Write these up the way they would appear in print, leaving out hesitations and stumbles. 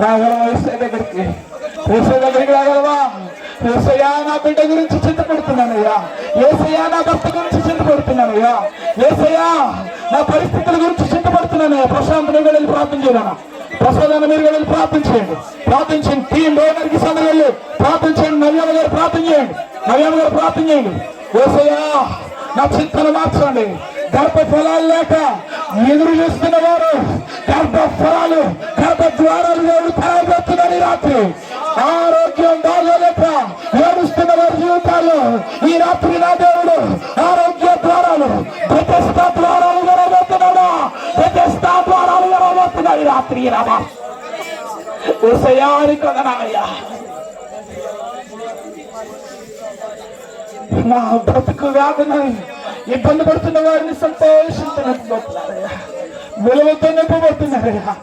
రాగలవా ఏసయ్య దగ్గరికి? ఏసయ్య దగ్గరికి రాగలవా? ఏసయ్యా నా బిడ్డ గురించి చింతపడుతున్నానయ్యా, ఏసయ్యా నా భర్త గురించి చింతపడుతున్నానయ్యా, ఏసయ్యా నా పరిస్థితుల గురించి చింతపడుతున్నానయ్యా. ప్రశాంత్ నువ్వు వెళ్ళి ప్రార్థన చేయాలన్నా, ప్రసాదాన్ని మీరు వెళ్ళి ప్రార్థన చేయండి. ప్రార్థించండి. టీం డోనర్కి సమయం వెళ్ళి ప్రార్థన చేయండి. నవ్యమ్మ గారు ప్రార్థన చేయండి. నవ్యమ్మ గారు ప్రార్థన చేయండి. ఏసయ్యా నా చింతను మార్చండి. గర్భ ఫలాలు లేక ఎదురు చూస్తున్న వారు గర్భ ఫలాలు, గర్భ ద్వారాలు దేవుడు తయారుతున్నాడు. రాత్రి ఆరోగ్యం బాగోలేక ఏడుస్తున్న వారి జీవితాల్లో ఈ రాత్రి నా దేవుడు ఆరోగ్య ద్వారాలు, ప్రతిష్టా ద్వారాలు జరగబోతున్నాడు. ప్రతిష్టా ద్వారాలు జరగబోతున్నాడు ఈ రాత్రి. రామా ఏసయ్యాని కదనాయ్యా, నా బ్రతుకు వ్యాధిని ఇబ్బంది పడుతున్న వారిని సంతోషించబోతున్నారయ్యా, విలువతో నింపబడుతున్నారయ్యా,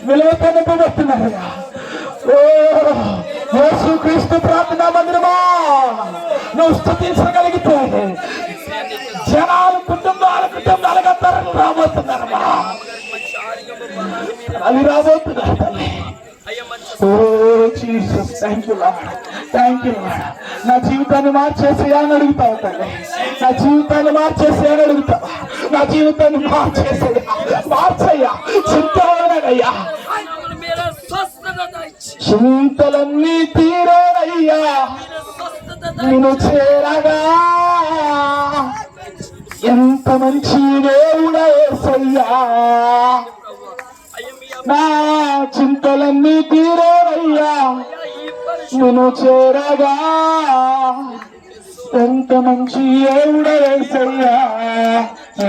విలువతో నింపబడుతున్నారయ్యా. ఓ యేసుక్రీస్తు ప్రార్థనా మందిరమా, నువ్వు స్తుతించగలిగితే జనాలు కుటుంబాలుగా తరలి రాబోతున్నారమ్మా, అది రాబోతున్నారు తల్లి. Oh Jesus, thank you Lord, thank you Lord. నా జీవితాన్ని మార్చేసి అని అడుగుతావు తల్లి, నా జీవితాన్ని మార్చేసి అని అడుగుతావా? నా జీవితాన్ని మార్చయ్యా, చింతయ్యా, చింతలన్నీ తీరేనయ్యా నేను చేరగా. ఎంత మంచి దేవుడా యేసయ్యా, నా చింతలన్నీ తీరేనయ్యా నేను చేరగా. ఎంత మంచి దేవుడా యేసయ్యా,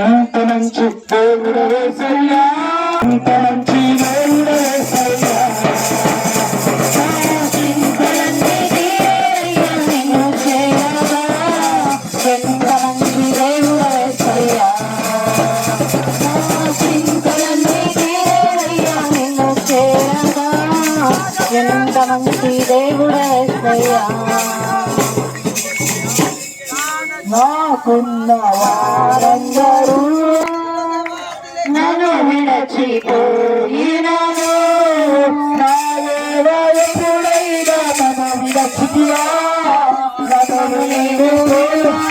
ఎంత మంచి దేవుడా యేసయ్యా, ఎంత మంచి దేవుడా యేసయ్యా. ఎంత మంచి దేవుడా యేసయ్యా. నాకున్న వారందరూ నన్ను విడచిపోయినాను, నా వేళ ఎప్పుడైనా నన్ను విడచితివా, నన్ను నీవు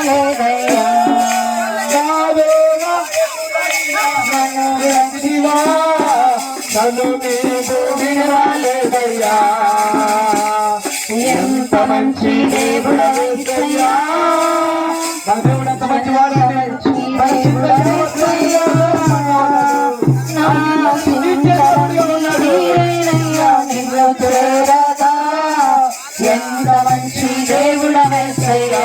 లేదయ్యా. నా వేళ నన్ను విడచితివా, నన్ను నీవు విడవలేదయ్యా. ఎంత మంచి దేవుడా యేసయ్యా, నా దేవుడు ఎంత మంచివాడు. ఎంత మంచి దేవుడా యేసయ్యా.